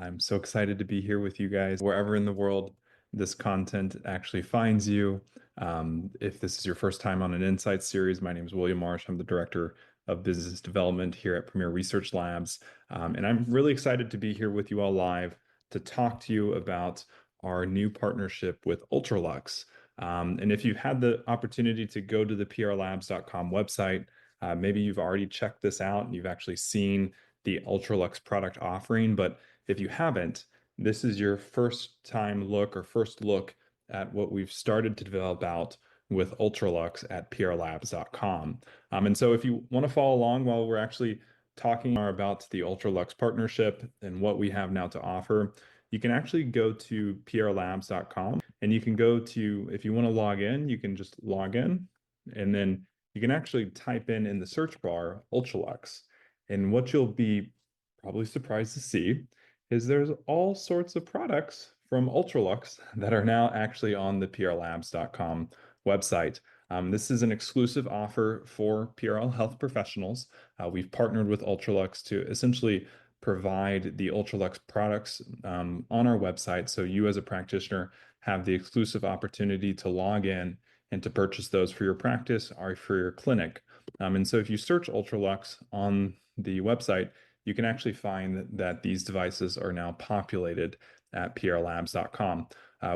I'm so excited to be here with you guys, wherever in the world this content actually finds you. If this is your first time on an Insights series, my name is William Marsh. I'm the Director of Business Development here at Premier Research Labs. And I'm really excited to be here with you all live to talk to you about our new partnership with UltraLux. And if you've had the opportunity to go to the prlabs.com website, maybe you've already checked this out and you've actually seen the UltraLux product offering, but if you haven't, this is your first look at what we've started to develop out with UltraLux at prlabs.com. And so if you want to follow along while we're actually talking more about the UltraLux partnership and what we have now to offer, you can actually go to prlabs.com and you can go to, if you want to log in, you can just log in and then you can actually type in the search bar UltraLux. And what you'll be probably surprised to see is there's all sorts of products from UltraLux that are now actually on the prlabs.com website. This is an exclusive offer for PRL health professionals. We've partnered with UltraLux to essentially provide the UltraLux products on our website. So you as a practitioner have the exclusive opportunity to log in and to purchase those for your practice or for your clinic. And so if you search UltraLux on the website, you can actually find that these devices are now populated at prlabs.com.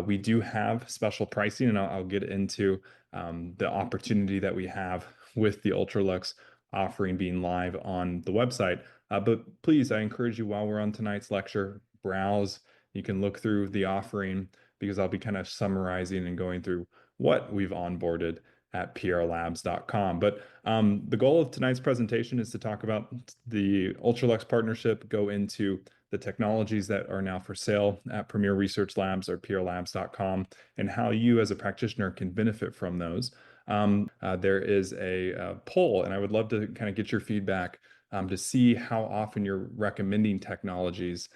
We do have special pricing, and I'll get into the opportunity that we have with the UltraLux offering being live on the website. But please, I encourage you while we're on tonight's lecture, browse. You can look through the offering because I'll be kind of summarizing and going through what we've onboarded at prlabs.com. But the goal of tonight's presentation is to talk about the UltraLux partnership, go into the technologies that are now for sale at Premier Research Labs or prlabs.com, and how you as a practitioner can benefit from those. There is a poll, and I would love to kind of get your feedback to see how often you're recommending technologies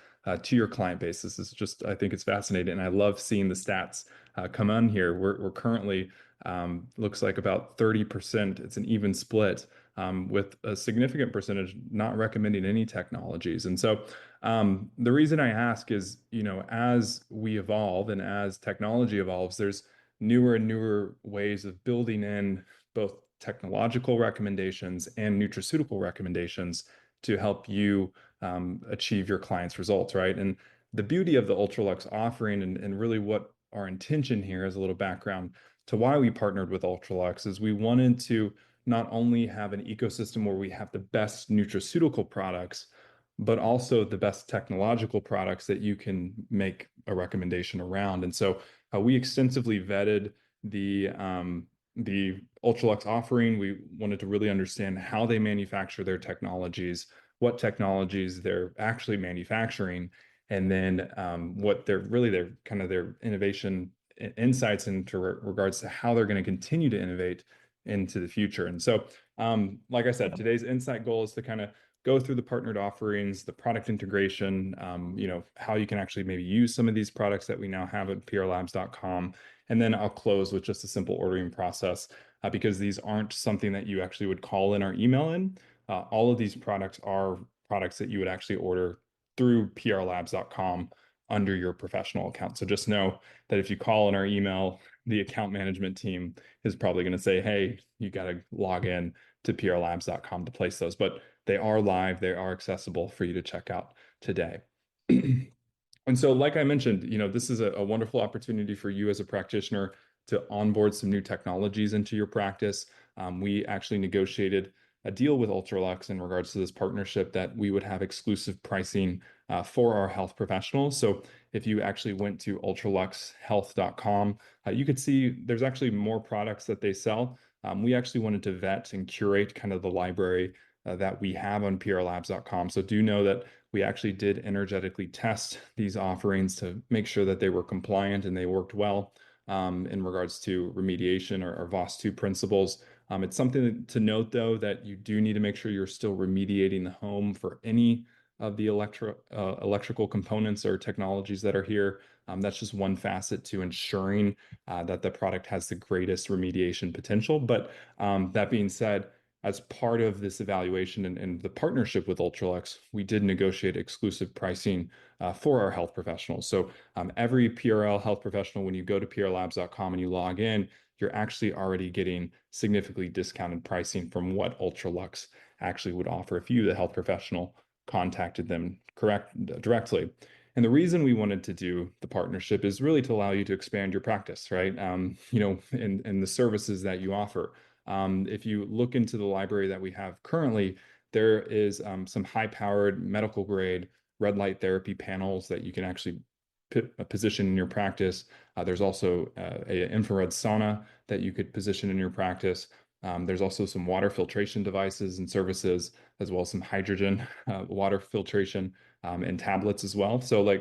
to your client base. This is just, I think it's fascinating. And I love seeing the stats come on here. We're currently, looks like about 30%. It's an even split with a significant percentage not recommending any technologies. And so the reason I ask is, as we evolve and as technology evolves, there's newer and newer ways of building in both technological recommendations and nutraceutical recommendations to help you achieve your clients' results, right? And the beauty of the UltraLux offering and really what our intention here as a little background to why we partnered with UltraLux is we wanted to not only have an ecosystem where we have the best nutraceutical products, but also the best technological products that you can make a recommendation around. And so we extensively vetted the UltraLux offering. We wanted to really understand how they manufacture their technologies, what technologies they're actually manufacturing, and then what their kind of their innovation insights into regards to how they're going to continue to innovate into the future. And so, like I said, today's insight goal is to kind of go through the partnered offerings, the product integration, how you can actually maybe use some of these products that we now have at prlabs.com. And then I'll close with just a simple ordering process because these aren't something that you actually would call in or email in. All of these products are products that you would actually order through prlabs.com under your professional account. So just know that if you call in our email, the account management team is probably going to say, hey, you got to log in to prlabs.com to place those. But they are live, they are accessible for you to check out today. And so, like I mentioned, this is a wonderful opportunity for you as a practitioner to onboard some new technologies into your practice. We actually negotiated a deal with UltraLux in regards to this partnership that we would have exclusive pricing for our health professionals. So if you actually went to ultraluxhealth.com, you could see there's actually more products that they sell. We actually wanted to vet and curate kind of the library that we have on prlabs.com. So do know that we actually did energetically test these offerings to make sure that they were compliant and they worked well in regards to remediation or VOS2 principles. It's something to note, though, that you do need to make sure you're still remediating the home for any of the electrical components or technologies that are here. That's just one facet to ensuring that the product has the greatest remediation potential. But that being said, as part of this evaluation and the partnership with UltraLux, we did negotiate exclusive pricing for our health professionals. So every PRL health professional, when you go to prlabs.com and you log in, you're actually already getting significantly discounted pricing from what UltraLux actually would offer if you, the health professional, contacted them directly. And the reason we wanted to do the partnership is really to allow you to expand your practice, right? In the services that you offer. If you look into the library that we have currently, there is some high-powered medical grade red light therapy panels that you can actually position in your practice. There's also an infrared sauna that you could position in your practice. There's also some water filtration devices and services, as well as some hydrogen water filtration and tablets as well. So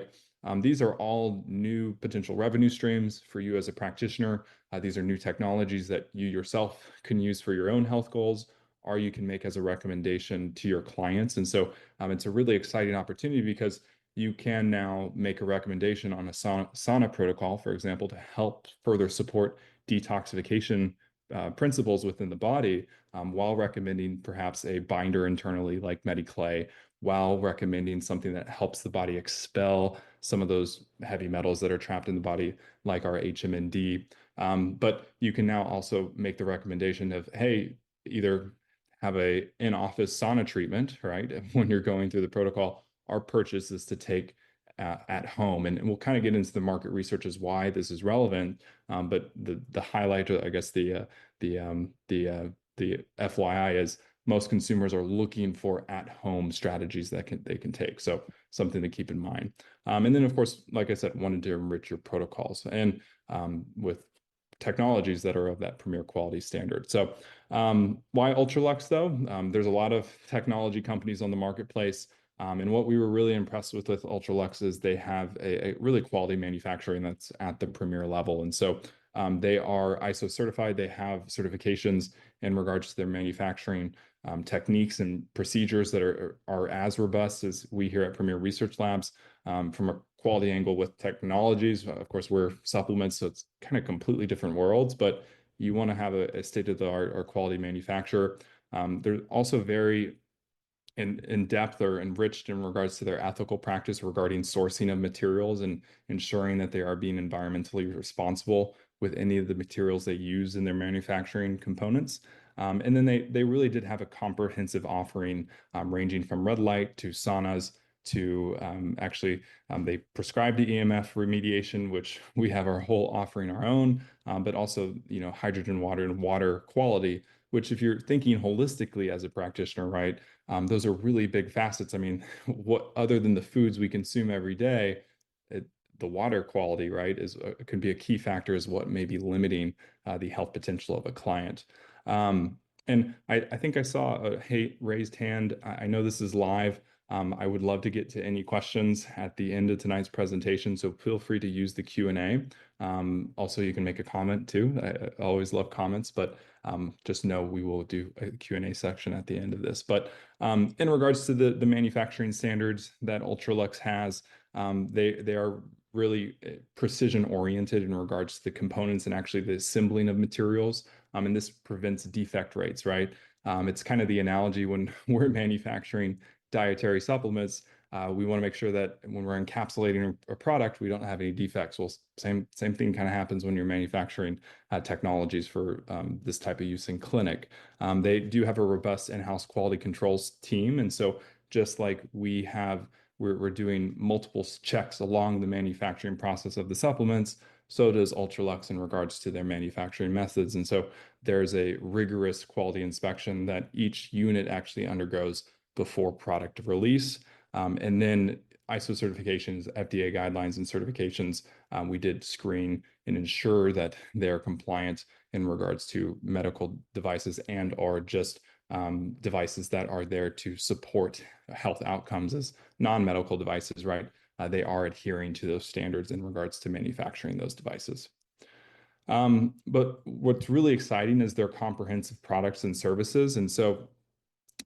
these are all new potential revenue streams for you as a practitioner. These are new technologies that you yourself can use for your own health goals, or you can make as a recommendation to your clients. And so it's a really exciting opportunity because you can now make a recommendation on a sauna protocol, for example, to help further support detoxification principles within the body, while recommending perhaps a binder internally like MediClay, while recommending something that helps the body expel some of those heavy metals that are trapped in the body, like our HMND. But you can now also make the recommendation of, hey, either have a in-office sauna treatment, right, when you're going through the protocol, or purchase this to take at home. And we'll kind of get into the market research as why this is relevant. But the highlight, I guess the FYI is most consumers are looking for at-home strategies that they can take. So something to keep in mind. And then, of course, like I said, wanted to enrich your protocols and with technologies that are of that premier quality standard. So why UltraLux though? There's a lot of technology companies on the marketplace. And what we were really impressed with UltraLux is they have a really quality manufacturing that's at the premier level. And so they are ISO certified. They have certifications in regards to their manufacturing techniques and procedures that are as robust as we here at Premier Research Labs. From a quality angle with technologies, of course, we're supplements, so it's kind of completely different worlds, but you want to have a state-of-the-art or quality manufacturer. They're also very in depth or enriched in regards to their ethical practice regarding sourcing of materials and ensuring that they are being environmentally responsible with any of the materials they use in their manufacturing components. And then they really did have a comprehensive offering ranging from red light to saunas to they prescribed the EMF remediation, which we have our whole offering our own, but also, hydrogen water and water quality, which if you're thinking holistically as a practitioner, right, those are really big facets. I mean, what other than the foods we consume every day, the water quality, right, could be a key factor as what may be limiting the health potential of a client. And I think I saw a raised hand. I know this is live. I would love to get to any questions at the end of tonight's presentation, so feel free to use the Q&A. Also, you can make a comment too. I always love comments, but just know we will do a Q&A section at the end of this. But in regards to the manufacturing standards that UltraLux has, they are really precision oriented in regards to the components and actually the assembling of materials. And this prevents defect rates, right? It's kind of the analogy when we're manufacturing dietary supplements, we want to make sure that when we're encapsulating a product, we don't have any defects. Well, same thing kind of happens when you're manufacturing technologies for this type of use in clinic. They do have a robust in-house quality controls team. And so just like we're doing multiple checks along the manufacturing process of the supplements, so does UltraLux in regards to their manufacturing methods. And so there's a rigorous quality inspection that each unit actually undergoes before product release. And then ISO certifications, FDA guidelines and certifications, we did screen and ensure that they're compliant in regards to medical devices and or just devices that are there to support health outcomes as non-medical devices, right? They are adhering to those standards in regards to manufacturing those devices. But what's really exciting is their comprehensive products and services. And so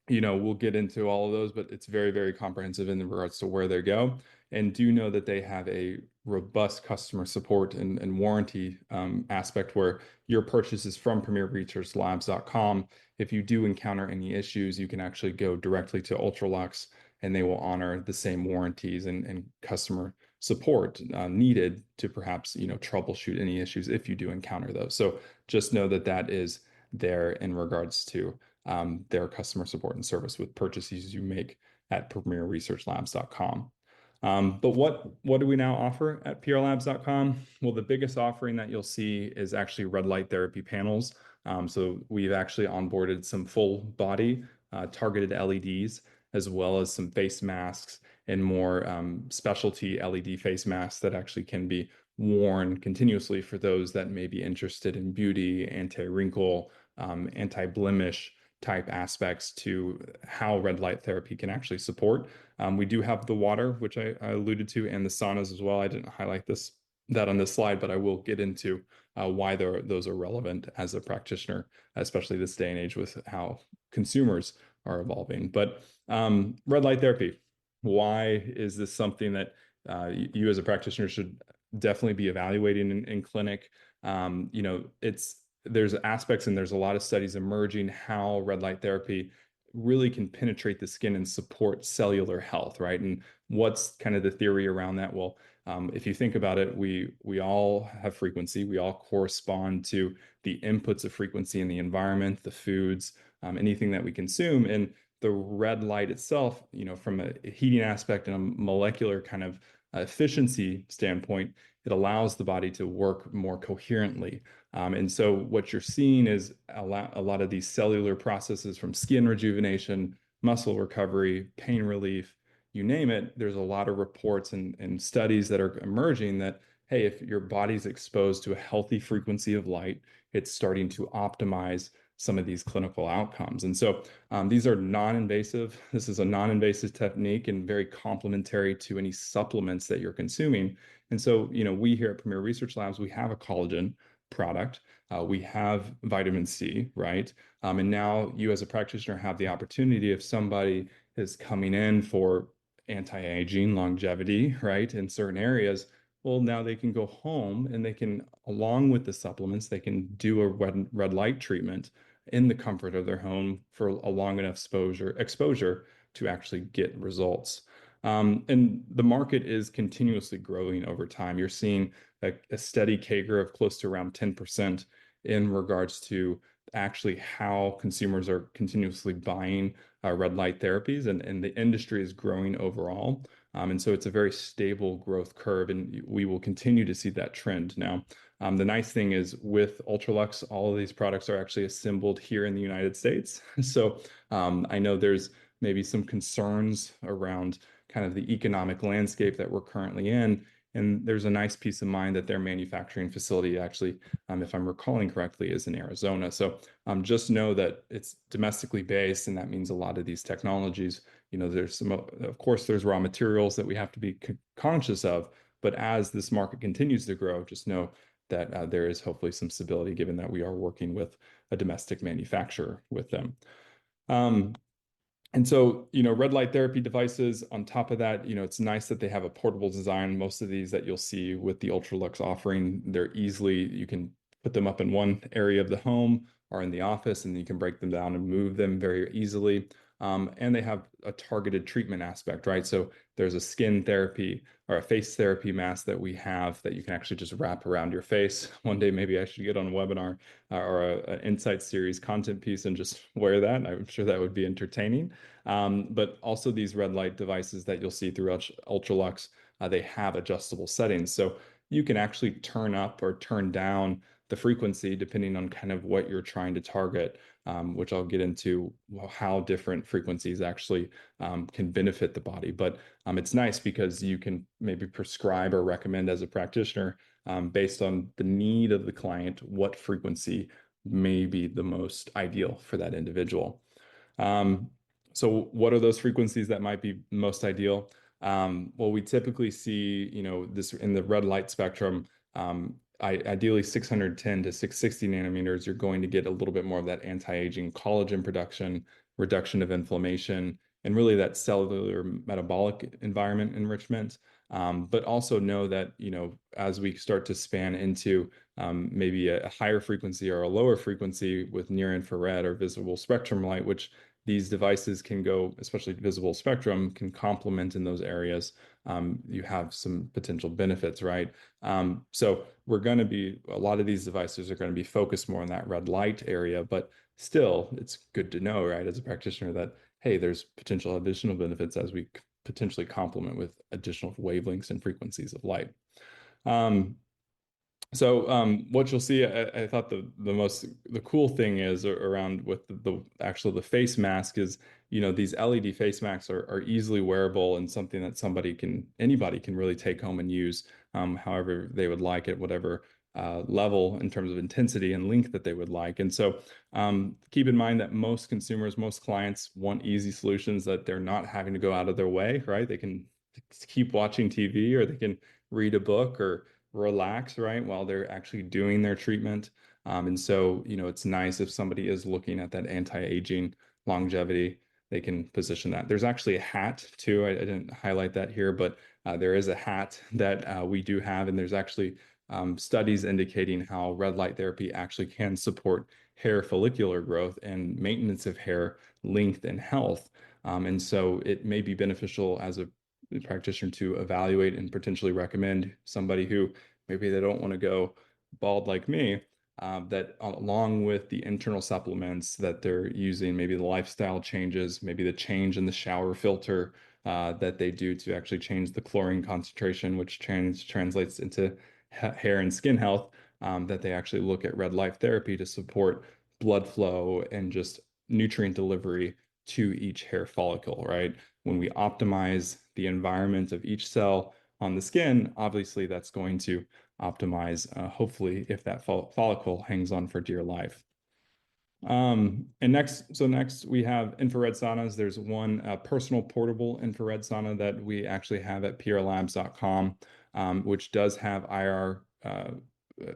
we'll get into all of those, but it's very, very comprehensive in regards to where they go. and do know that they have a robust customer support and warranty aspect where your purchase is from premierresearchlabs.com. If you do encounter any issues, you can actually go directly to UltraLux and they will honor the same warranties and customer support needed to perhaps, troubleshoot any issues if you do encounter those. So just know that that is there in regards to their customer support and service with purchases you make at premierresearchlabs.com. But what do we now offer at prlabs.com? Well, the biggest offering that you'll see is actually red light therapy panels. So we've actually onboarded some full body targeted LEDs, as well as some face masks and more specialty LED face masks that actually can be worn continuously for those that may be interested in beauty, anti-wrinkle, anti-blemish type aspects to how red light therapy can actually support. We do have the water, which I alluded to, and the saunas as well. I didn't highlight that on this slide, but I will get into why those are relevant as a practitioner, especially this day and age with how consumers are evolving. But red light therapy, why is this something that you as a practitioner should definitely be evaluating in clinic? There's aspects and there's a lot of studies emerging how red light therapy really can penetrate the skin and support cellular health, right? And what's kind of the theory around that? Well, if you think about it, we all have frequency. We all correspond to the inputs of frequency in the environment, the foods, anything that we consume. And the red light itself, from a heating aspect and a molecular kind of efficiency standpoint, it allows the body to work more coherently. And so what you're seeing is a lot of these cellular processes from skin rejuvenation, muscle recovery, pain relief, you name it. There's a lot of reports and studies that are emerging that, hey, if your body's exposed to a healthy frequency of light, it's starting to optimize some of these clinical outcomes. And so these are non-invasive. This is a non-invasive technique and very complementary to any supplements that you're consuming. And so, we here at Premier Research Labs, we have a collagen product. We have vitamin C, right? And now you as a practitioner have the opportunity if somebody is coming in for anti-aging, longevity, right, in certain areas, well, now they can go home and they can, along with the supplements, they can do a red light treatment in the comfort of their home for a long enough exposure to actually get results. And the market is continuously growing over time. You're seeing a steady CAGR of close to around 10% in regards to actually how consumers are continuously buying red light therapies, and the industry is growing overall. And so it's a very stable growth curve, and we will continue to see that trend. Now, the nice thing is with UltraLux, all of these products are actually assembled here in the United States. So I know there's maybe some concerns around kind of the economic landscape that we're currently in. And there's a nice peace of mind that their manufacturing facility actually, if I'm recalling correctly, is in Arizona. So just know that it's domestically based, and that means a lot of these technologies, there's of course, there's raw materials that we have to be conscious of. But as this market continues to grow, just know that there is hopefully some stability given that we are working with a domestic manufacturer with them. And so, red light therapy devices, on top of that, it's nice that they have a portable design. Most of these that you'll see with the UltraLux offering, you can put them up in one area of the home or in the office, and you can break them down and move them very easily. And they have a targeted treatment aspect, right? So there's a skin therapy or a face therapy mask that we have that you can actually just wrap around your face. One day, maybe I should get on a webinar or an Insight series content piece and just wear that. I'm sure that would be entertaining. But also these red light devices that you'll see through UltraLux, they have adjustable settings. So you can actually turn up or turn down the frequency depending on kind of what you're trying to target, which I'll get into how different frequencies actually can benefit the body. But it's nice because you can maybe prescribe or recommend as a practitioner based on the need of the client, what frequency may be the most ideal for that individual. So what are those frequencies that might be most ideal? Well, we typically see, this in the red light spectrum, ideally 610 to 660 nanometers, you're going to get a little bit more of that anti-aging collagen production, reduction of inflammation, and really that cellular metabolic environment enrichment. But also know that, as we start to span into maybe a higher frequency or a lower frequency with near infrared or visible spectrum light, which these devices can go, especially visible spectrum, can complement in those areas. You have some potential benefits, right? So we're going to be, a lot of these devices are going to be focused more on that red light area, but still, it's good to know, right, as a practitioner that, hey, there's potential additional benefits as we potentially complement with additional wavelengths and frequencies of light. Um, what you'll see, I thought the cool thing is around with the face mask is, these LED face masks are easily wearable and something that anybody can really take home and use, however they would like it, whatever level in terms of intensity and length that they would like. And so keep in mind that most consumers, most clients want easy solutions that they're not having to go out of their way, right? They can keep watching TV, or they can read a book or relax, right, while they're actually doing their treatment. And so, it's nice if somebody is looking at that anti-aging longevity, they can position that. There's actually a hat too. I didn't highlight that here, but there is a hat that we do have, and there's actually studies indicating how red light therapy actually can support hair follicular growth and maintenance of hair length and health. And so it may be beneficial as a practitioner to evaluate and potentially recommend somebody who maybe they don't want to go bald like me, that along with the internal supplements that they're using, maybe the lifestyle changes, maybe the change in the shower filter that they do to actually change the chlorine concentration, which translates into hair and skin health, that they actually look at red light therapy to support blood flow and just nutrient delivery to each hair follicle, right? When we optimize the environment of each cell on the skin, obviously that's going to optimize, hopefully, if that follicle hangs on for dear life. And next we have infrared saunas. There's one personal portable infrared sauna that we actually have at prlabs.com, which does have IR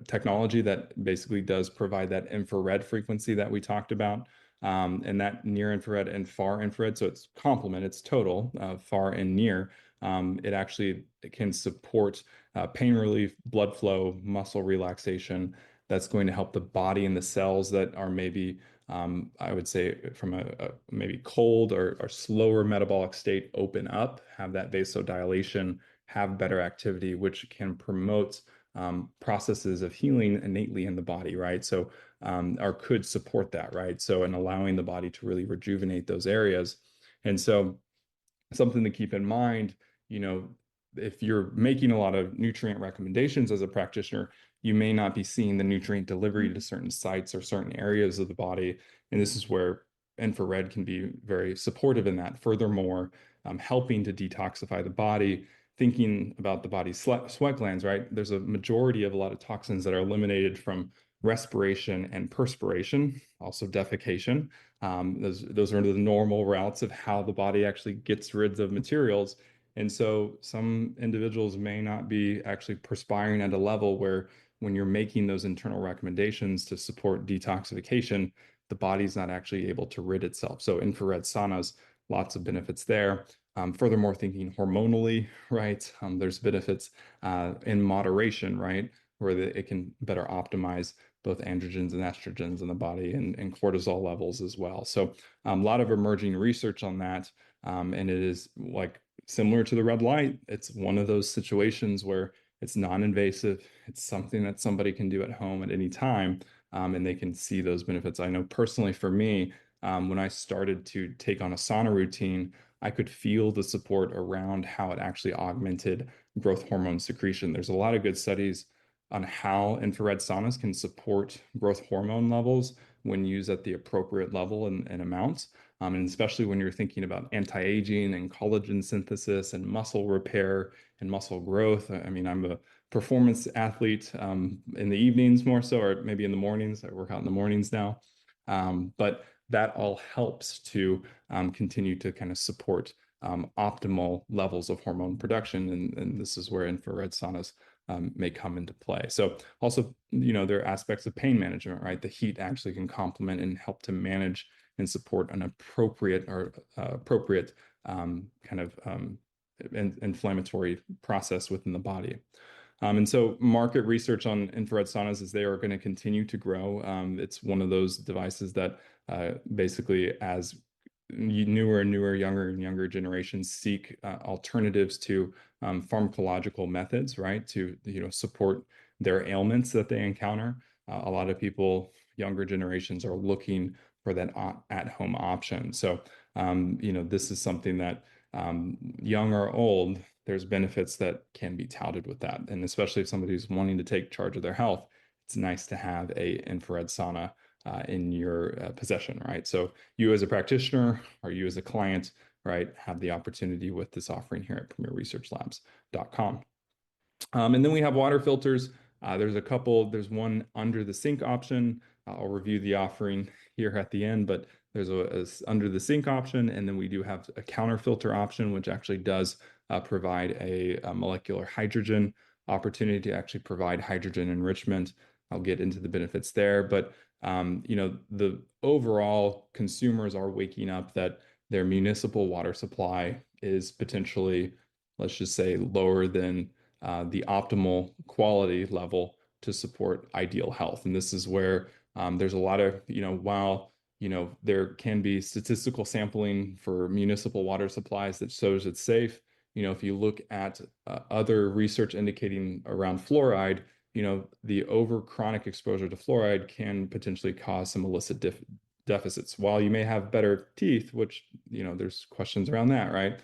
technology that basically does provide that infrared frequency that we talked about, and that near infrared and far infrared. So it's complement, it's total, far and near. It can support pain relief, blood flow, muscle relaxation. That's going to help the body and the cells that are maybe, I would say, from a maybe cold or slower metabolic state open up, have that vasodilation, have better activity, which can promote processes of healing innately in the body, right? So, or could support that, right? So, and allowing the body to really rejuvenate those areas. And so, something to keep in mind, you know, if you're making a lot of nutrient recommendations as a practitioner, you may not be seeing the nutrient delivery to certain sites or certain areas of the body. And this is where infrared can be very supportive in that. Furthermore, helping to detoxify the body, thinking about the body's sweat glands, right? There's a majority of a lot of toxins that are eliminated from respiration and perspiration, also defecation. Those are the normal routes of how the body actually gets rid of materials. And so some individuals may not be actually perspiring at a level where when you're making those internal recommendations to support detoxification, the body's not actually able to rid itself. So infrared saunas, lots of benefits there. Furthermore, thinking hormonally, right? There's benefits in moderation, right? Where it can better optimize both androgens and estrogens in the body, and cortisol levels as well. So a lot of emerging research on that. And it is like similar to the red light. It's one of those situations where it's non-invasive. It's something that somebody can do at home at any time, and they can see those benefits. I know personally for me, when I started to take on a sauna routine, I could feel the support around how it actually augmented growth hormone secretion. There's a lot of good studies on how infrared saunas can support growth hormone levels when used at the appropriate level and amounts. And especially when you're thinking about anti-aging and collagen synthesis and muscle repair and muscle growth. I mean, I'm a performance athlete in the evenings more so, or maybe in the mornings. I work out in the mornings now. But that all helps to continue to kind of support optimal levels of hormone production. And this is where infrared saunas may come into play. So also, there are aspects of pain management, right? The heat actually can complement and help to manage and support an appropriate kind of inflammatory process within the body. And so market research on infrared saunas is they are going to continue to grow. It's one of those devices that basically as newer and newer, younger and younger generations seek alternatives to pharmacological methods, right? To, support their ailments that they encounter. A lot of people, younger generations are looking for that at-home option. So, this is something that young or old, there's benefits that can be touted with that. And especially if somebody's wanting to take charge of their health, it's nice to have a infrared sauna in your possession, right? So you as a practitioner or you as a client, right, have the opportunity with this offering here at premierresearchlabs.com. And then we have water filters. There's a couple, there's one under the sink option. I'll review the offering here at the end, but there's a under the sink option. And then we do have a counter filter option, which actually does provide a molecular hydrogen opportunity to actually provide hydrogen enrichment. I'll get into the benefits there. But, the overall consumers are waking up that their municipal water supply is potentially, let's just say, lower than the optimal quality level to support ideal health. And this is where there's a lot of, while, there can be statistical sampling for municipal water supplies that shows it's safe. If you look at other research indicating around fluoride, the over chronic exposure to fluoride can potentially cause some illicit deficits. While you may have better teeth, which, there's questions around that, right?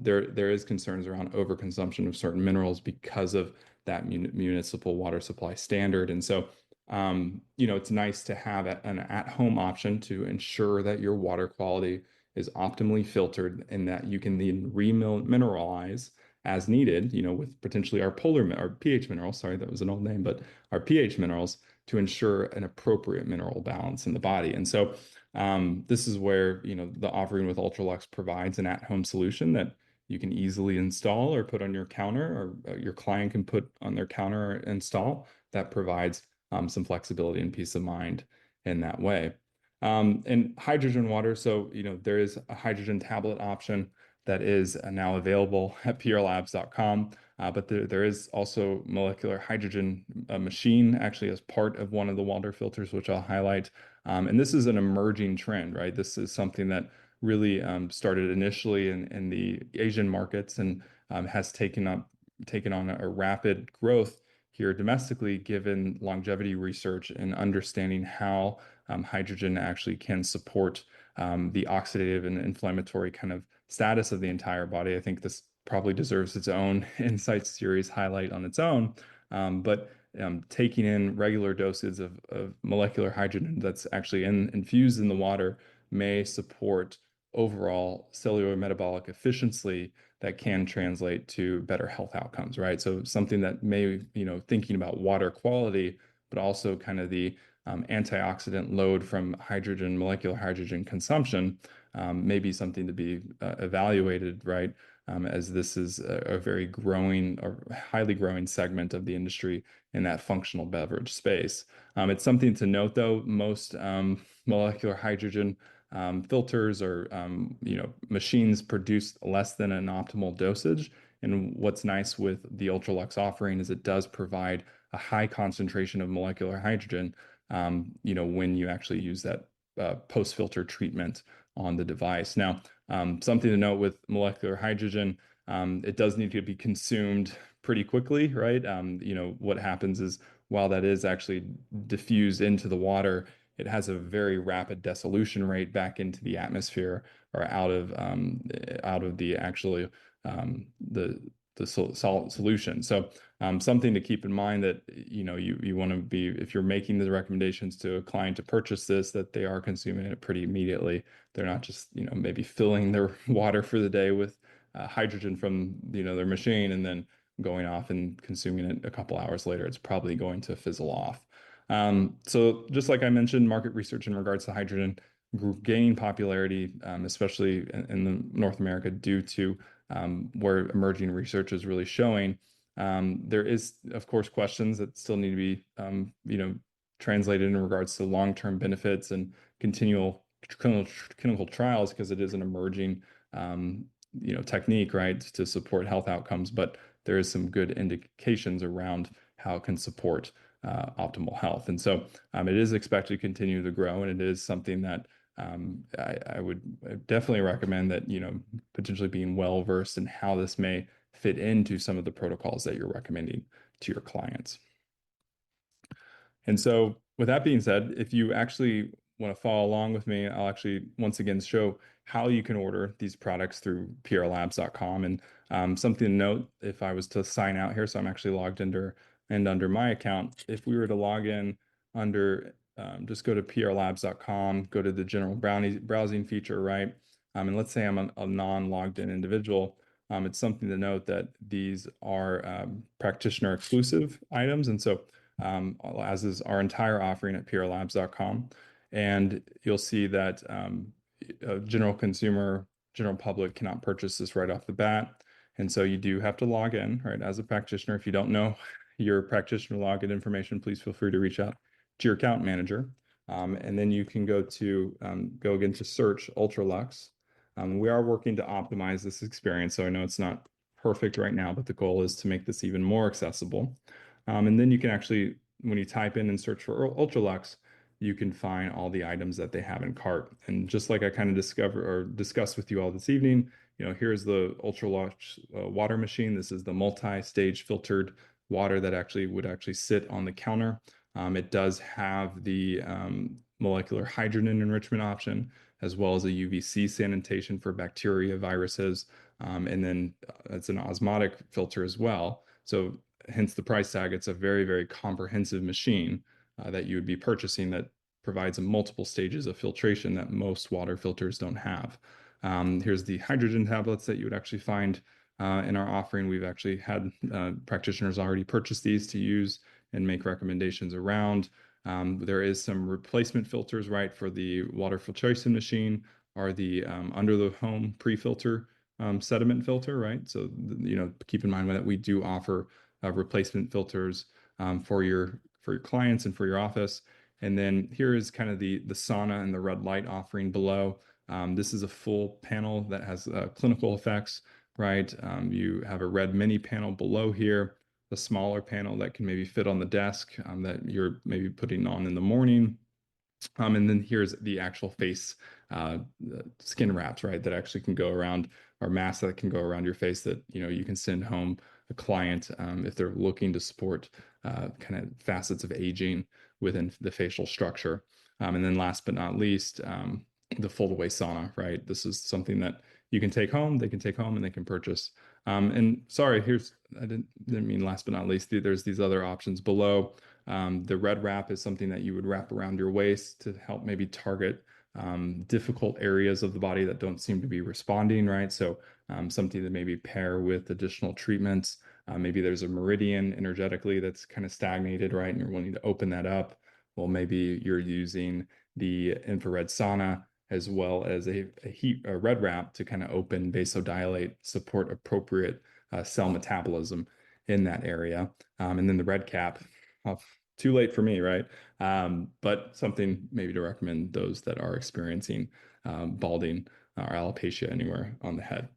There is concerns around overconsumption of certain minerals because of that municipal water supply standard. And so, it's nice to have an at-home option to ensure that your water quality is optimally filtered and that you can then remineralize as needed, with potentially our pH minerals, sorry, that was an old name, but our pH minerals to ensure an appropriate mineral balance in the body. And so this is where, the offering with UltraLux provides an at-home solution that you can easily install or put on your counter, or your client can put on their counter or install. That provides some flexibility and peace of mind in that way. And hydrogen water, so, there is a hydrogen tablet option that is now available at prlabs.com. But there is also molecular hydrogen machine actually as part of one of the water filters, which I'll highlight. And this is an emerging trend, right? This is something that really started initially in the Asian markets and has taken on a rapid growth here domestically, given longevity research and understanding how hydrogen actually can support the oxidative and inflammatory kind of status of the entire body. I think this probably deserves its own Insight series highlight on its own. But taking in regular doses of molecular hydrogen that's actually infused in the water may support overall cellular metabolic efficiency that can translate to better health outcomes, right? So something that may, thinking about water quality, but also kind of the antioxidant load from molecular hydrogen consumption may be something to be evaluated, right? As this is a very growing or highly growing segment of the industry in that functional beverage space. It's something to note, though, most molecular hydrogen filters or machines produce less than an optimal dosage. And what's nice with the UltraLux offering is it does provide a high concentration of molecular hydrogen, when you actually use that post-filter treatment on the device. Now, something to note with molecular hydrogen, it does need to be consumed pretty quickly, right? What happens is while that is actually diffused into the water, it has a very rapid dissolution rate back into the atmosphere or out of the actually the salt solution. So something to keep in mind that you want to be, if you're making the recommendations to a client to purchase this, that they are consuming it pretty immediately. They're not just maybe filling their water for the day with hydrogen from their machine and then going off and consuming it a couple hours later. It's probably going to fizzle off. So just like I mentioned, market research in regards to hydrogen gaining popularity, especially in North America, due to where emerging research is really showing. There is, of course, questions that still need to be, translated in regards to long-term benefits and continual clinical trials because it is an emerging technique, right, to support health outcomes, but there is some good indications around how it can support optimal health. And so it is expected to continue to grow, and it is something that I would definitely recommend that, potentially being well versed in how this may fit into some of the protocols that you're recommending to your clients. And so, with that being said, if you actually want to follow along with me, I'll actually once again show how you can order these products through prlabs.com. And something to note, if I was to sign out here, so I'm actually logged under my account, if we were to log in under, just go to prlabs.com, go to the general browsing feature, right? And let's say I'm a non-logged in individual. It's something to note that these are practitioner exclusive items. And so as is our entire offering at prlabs.com. And you'll see that a general consumer, general public cannot purchase this right off the bat. And so you do have to log in, right, as a practitioner. If you don't know your practitioner login information, please feel free to reach out to your account manager. And then you can go again to search UltraLux. We are working to optimize this experience. So I know it's not perfect right now, but the goal is to make this even more accessible. And then you can actually, when you type in and search for UltraLux, you can find all the items that they have in cart. And just like I kind of discussed with you all this evening, here's the UltraLux water machine. This is the multi-stage filtered water that would sit on the counter. It does have the molecular hydrogen enrichment option, as well as a UVC sanitation for bacteria, viruses, and then it's an osmotic filter as well. So hence the price tag. It's a very, very comprehensive machine that you would be purchasing that provides multiple stages of filtration that most water filters don't have. Here's the hydrogen tablets that you would actually find in our offering. We've actually had practitioners already purchase these to use and make recommendations around. There is some replacement filters, right, for the water filtration machine, or the under the home pre-filter sediment filter, right? So, keep in mind that we do offer replacement filters for your clients and for your office. And then here is kind of the sauna and the red light offering below. This is a full panel that has clinical effects, right? You have a red mini panel below here, the smaller panel that can maybe fit on the desk that you're maybe putting on in the morning. And then here's the actual face skin wraps, right, that actually can go around, or masks that can go around your face that, you can send home a client if they're looking to support kind of facets of aging within the facial structure. And then last but not least, the fold away sauna, right? This is something that you can take home, they can take home and they can purchase. And sorry, I didn't mean last but not least, there's these other options below. The red wrap is something that you would wrap around your waist to help maybe target difficult areas of the body that don't seem to be responding, right? So something to maybe pair with additional treatments. Maybe there's a meridian energetically that's kind of stagnated, right? And you're wanting to open that up. Well, maybe you're using the infrared sauna as well as a red wrap to kind of open, vasodilate, support appropriate cell metabolism in that area. And then the red cap, too late for me, right? But something maybe to recommend those that are experiencing balding or alopecia anywhere on the head.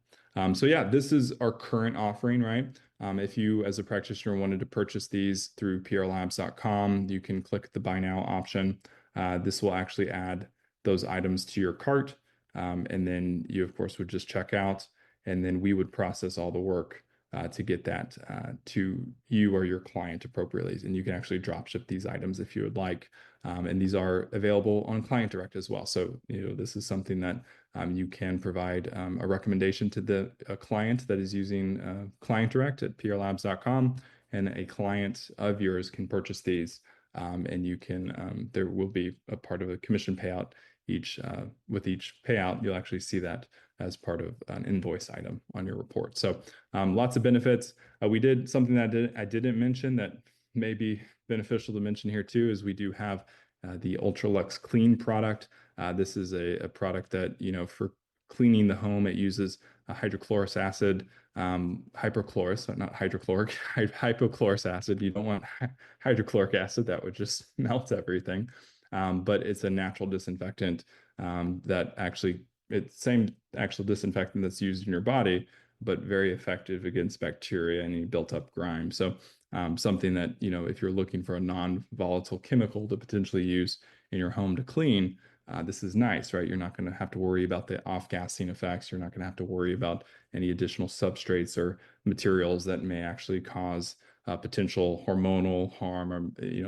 So yeah, this is our current offering, right? If you, as a practitioner, wanted to purchase these through prlabs.com, you can click the buy now option. This will actually add those items to your cart. And then you, of course, would just check out, and then we would process all the work to get that to you or your client appropriately. And you can actually drop ship these items if you would like. And these are available on Client Direct as well. So, this is something that you can provide a recommendation to the client that is using Client Direct at prlabs.com, and a client of yours can purchase these. And you can, there will be a part of a commission payout with each payout. You'll actually see that as part of an invoice item on your report. So lots of benefits. We did something that I didn't mention that may be beneficial to mention here too, is we do have the UltraLux Clean product. This is a product that, for cleaning the home, it uses hydrochloric acid, hypochlorous, so not hydrochloric, hypochlorous acid. You don't want hydrochloric acid, that would just melt everything. But it's a natural disinfectant that actually it's same actual disinfectant that's used in your body, but very effective against bacteria and any built up grime. So something that, if you're looking for a non-volatile chemical to potentially use in your home to clean, this is nice, right? You're not going to have to worry about the off-gassing effects. You're not going to have to worry about any additional substrates or materials that may actually cause potential hormonal harm, or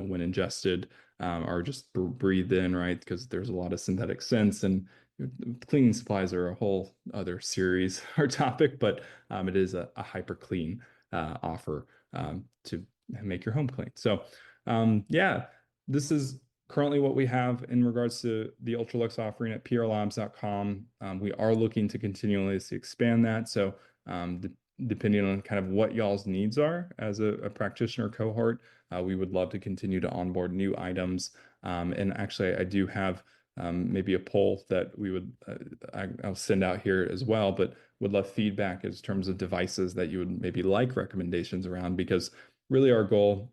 when ingested, or just breathed in, right? Because there's a lot of synthetic scents, and cleaning supplies are a whole other series or topic, but it is a hyper clean offer to make your home clean. So yeah, this is currently what we have in regards to the UltraLux offering at prlabs.com. We are looking to continually expand that. So depending on kind of what y'all's needs are as a practitioner cohort, we would love to continue to onboard new items. And actually, I do have maybe a poll that I'll send out here as well, but would love feedback in terms of devices that you would maybe like recommendations around, because really our goal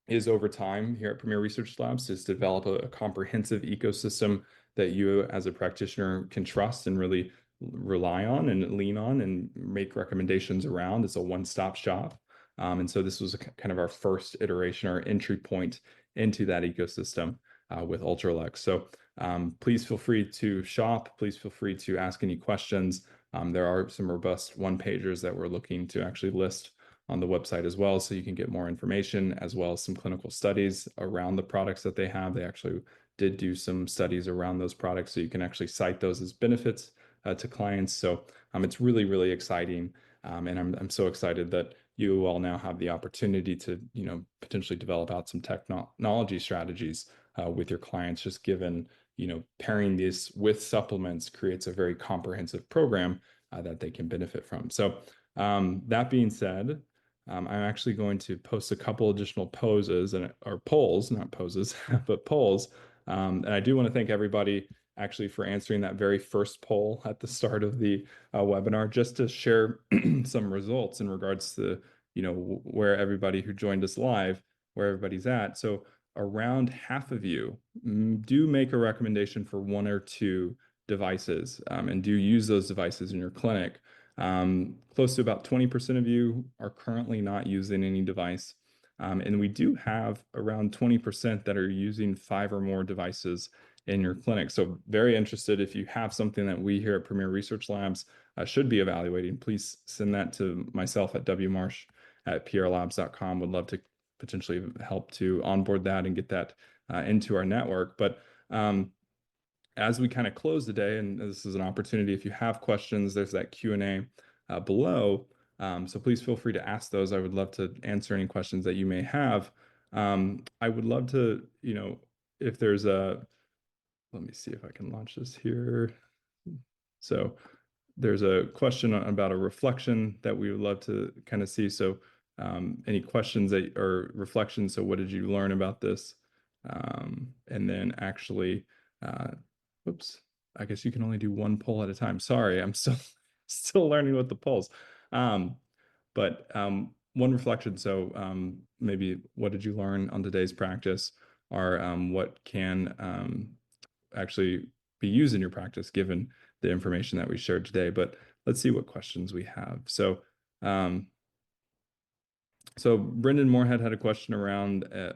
is over time here at Premier Research Labs is to develop a comprehensive ecosystem that you as a practitioner can trust and really rely on and lean on and make recommendations around. It's a one-stop shop. And so this was kind of our first iteration or entry point into that ecosystem with UltraLux. So please feel free to shop. Please feel free to ask any questions. There are some robust one-pagers that we're looking to actually list on the website as well, so you can get more information, as well as some clinical studies around the products that they have. They actually did do some studies around those products, so you can actually cite those as benefits to clients. So it's really, really exciting. And I'm so excited that you all now have the opportunity to, potentially develop out some technology strategies with your clients, just given, pairing these with supplements creates a very comprehensive program that they can benefit from. So that being said, I'm actually going to post a couple additional poses or polls, not poses, but polls. And I do want to thank everybody actually for answering that very first poll at the start of the webinar, just to share some results in regards to, where everybody who joined us live, where everybody's at. So around half of you do make a recommendation for one or two devices and do use those devices in your clinic. Close to about 20% of you are currently not using any device. And we do have around 20% that are using 5 or more devices in your clinic. So very interested, if you have something that we here at Premier Research Labs should be evaluating, please send that to myself at wmarsh@prlabs.com. Would love to potentially help to onboard that and get that into our network. But as we kind of close the day, and this is an opportunity, if you have questions, there's that Q&A below. So please feel free to ask those. I would love to answer any questions that you may have. I would love to, if there's let me see if I can launch this here. So there's a question about a reflection that we would love to kind of see. So any questions or reflections? So what did you learn about this? And then actually, oops, I guess you can only do one poll at a time. Sorry, I'm still learning with the polls. But one reflection. So maybe what did you learn on today's practice, or what can actually be used in your practice given the information that we shared today. But let's see what questions we have. So Brendan Moorhead had a question around a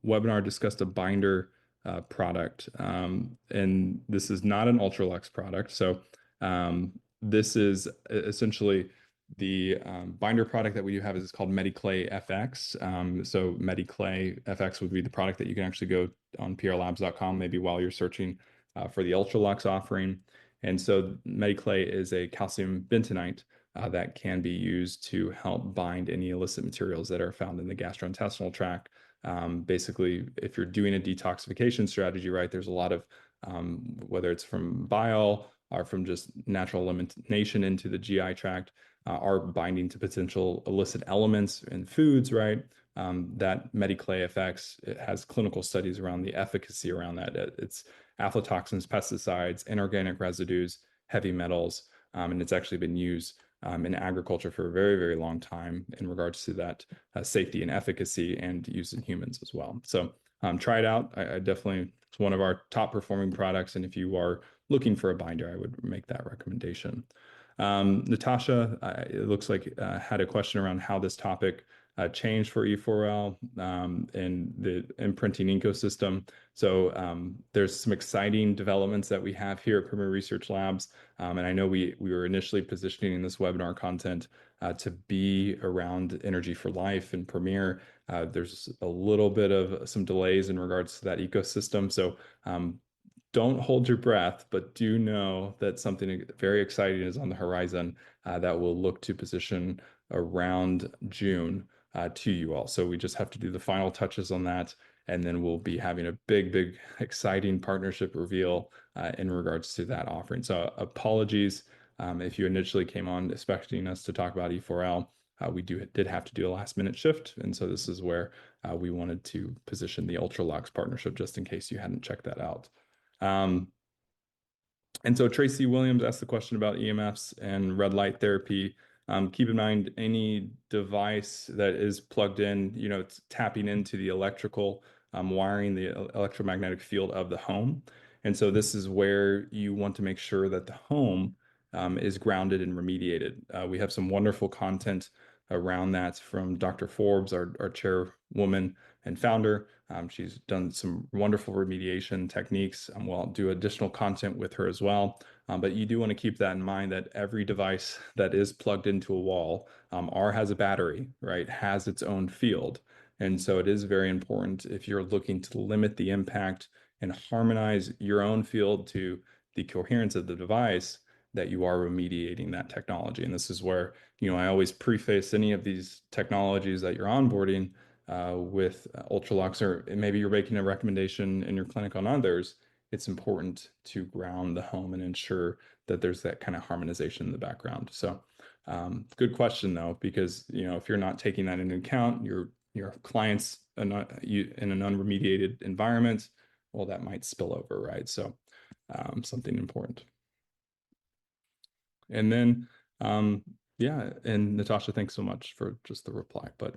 webinar discussed a binder product. And this is not an UltraLux product. So this is essentially the binder product that we do have is called MediClay FX. So MediClay FX would be the product that you can actually go on prlabs.com maybe while you're searching for the UltraLux offering. And so MediClay is a calcium bentonite that can be used to help bind any illicit materials that are found in the gastrointestinal tract. Basically, if you're doing a detoxification strategy, right, there's a lot of, whether it's from bile or from just natural elimination into the GI tract, are binding to potential illicit elements in foods, right? That MediClay FX, it has clinical studies around the efficacy around that. It's aflatoxins, pesticides, inorganic residues, heavy metals, and it's actually been used in agriculture for a very, very long time in regards to that safety and efficacy, and use in humans as well. So try it out. I definitely, it's one of our top performing products. And if you are looking for a binder, I would make that recommendation. Natasha, it looks like had a question around how this topic changed for E4L and the imprinting ecosystem. So there's some exciting developments that we have here at Premier Research Labs. And I know we were initially positioning this webinar content to be around Energy for Life and Premier. There's a little bit of some delays in regards to that ecosystem. So don't hold your breath, but do know that something very exciting is on the horizon that will look to position around June to you all. So we just have to do the final touches on that, and then we'll be having a big, exciting partnership reveal in regards to that offering. So apologies if you initially came on expecting us to talk about E4L. We did have to do a last minute shift, and so this is where we wanted to position the UltraLux partnership just in case you hadn't checked that out. And so Tracy Williams asked the question about EMFs and red light therapy. Keep in mind any device that is plugged in, it's tapping into the electrical wiring, the electromagnetic field of the home. And so this is where you want to make sure that the home is grounded and remediated. We have some wonderful content around that from Dr. Forbes, our chairwoman and founder. She's done some wonderful remediation techniques. We'll do additional content with her as well. But you do want to keep that in mind that every device that is plugged into a wall or has a battery, right, has its own field. And so it is very important if you're looking to limit the impact and harmonize your own field to the coherence of the device that you are remediating that technology. And this is where, I always preface any of these technologies that you're onboarding with UltraLux, or maybe you're making a recommendation in your clinic on others. It's important to ground the home and ensure that there's that kind of harmonization in the background. So good question though, because if you're not taking that into account, your clients are not in an unremediated environment, well, that might spill over, right? So something important. And then yeah, and Natasha, thanks so much for just the reply. But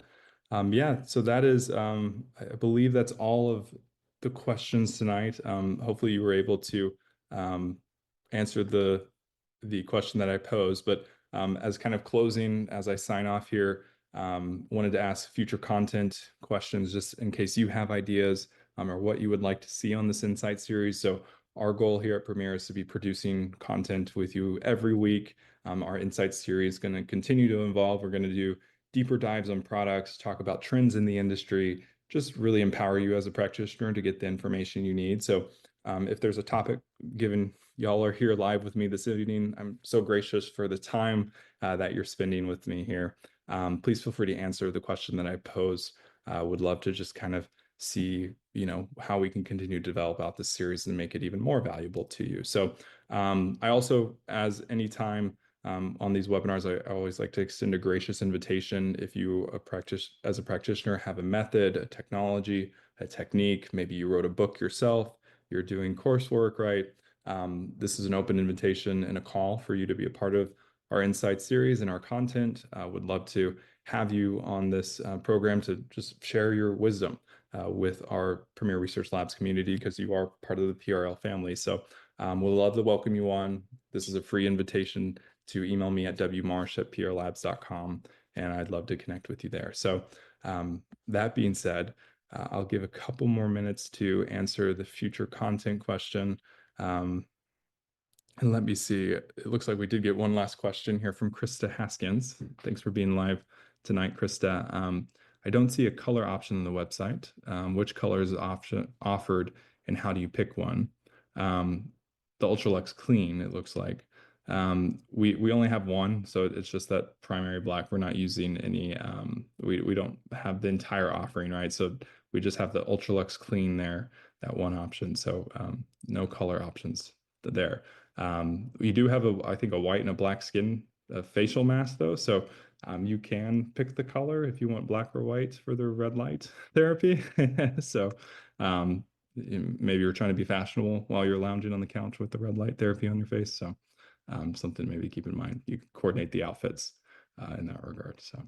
yeah, so that is, I believe that's all of the questions tonight. Hopefully you were able to answer the question that I posed. But as kind of closing, as I sign off here, wanted to ask future content questions just in case you have ideas or what you would like to see on this Insight series. So our goal here at Premier is to be producing content with you every week. Our Insight series is going to continue to evolve. We're going to do deeper dives on products, talk about trends in the industry, just really empower you as a practitioner to get the information you need. So if there's a topic, given y'all are here live with me this evening, I'm so gracious for the time that you're spending with me here. Please feel free to answer the question that I pose. Would love to just kind of see, how we can continue to develop out this series and make it even more valuable to you. So I also, as any time on these webinars, I always like to extend a gracious invitation. If you as a practitioner have a method, a technology, a technique, maybe you wrote a book yourself, you're doing coursework, right? This is an open invitation and a call for you to be a part of our Insight series and our content. Would love to have you on this program to just share your wisdom with our Premier Research Labs community, because you are part of the PRL family. So we'll love to welcome you on. This is a free invitation to email me at wmarsh@prlabs.com, and I'd love to connect with you there. So that being said, I'll give a couple more minutes to answer the future content question. And let me see, it looks like we did get one last question here from Krista Haskins. Thanks for being live tonight, Krista. I don't see a color option on the website. Which color is offered and how do you pick one? The UltraLux Clean, it looks like. We only have one, so it's just that primary black. We're not using any, we don't have the entire offering, right? So we just have the UltraLux Clean there, that one option. So no color options there. We do have I think a white and a black skin facial mask though. So you can pick the color if you want black or white for the red light therapy. So maybe you're trying to be fashionable while you're lounging on the couch with the red light therapy on your face. So something maybe keep in mind. You can coordinate the outfits in that regard. So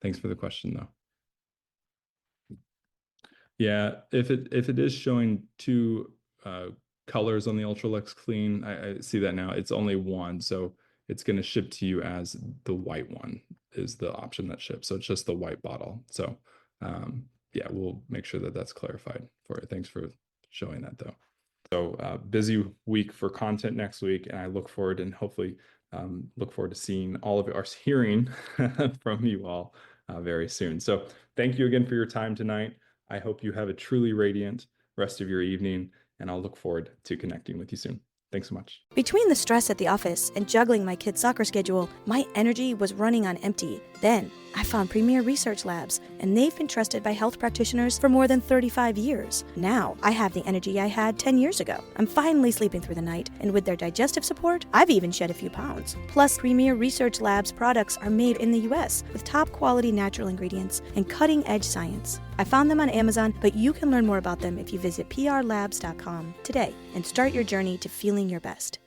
thanks for the question though. Yeah, if it is showing two colors on the UltraLux Clean. I see that now. It's only one, so it's going to ship to you as the white one is the option that ships. So it's just the white bottle. So yeah, we'll make sure that that's clarified for you. Thanks for showing that though. So busy week for content next week, and I look forward and hopefully look forward to seeing all of our hearing from you all very soon. So thank you again for your time tonight. I hope you have a truly radiant rest of your evening, and I'll look forward to connecting with you soon. Thanks so much. Between the stress at the office and juggling my kids' soccer schedule, my energy was running on empty. Then I found Premier Research Labs, and they've been trusted by health practitioners for more than 35 years. Now I have the energy I had 10 years ago. I'm finally sleeping through the night, and with their digestive support, I've even shed a few pounds. Plus, Premier Research Labs products are made in the U.S. with top quality natural ingredients and cutting-edge science. I found them on Amazon, but you can learn more about them if you visit prlabs.com today and start your journey to feeling your best.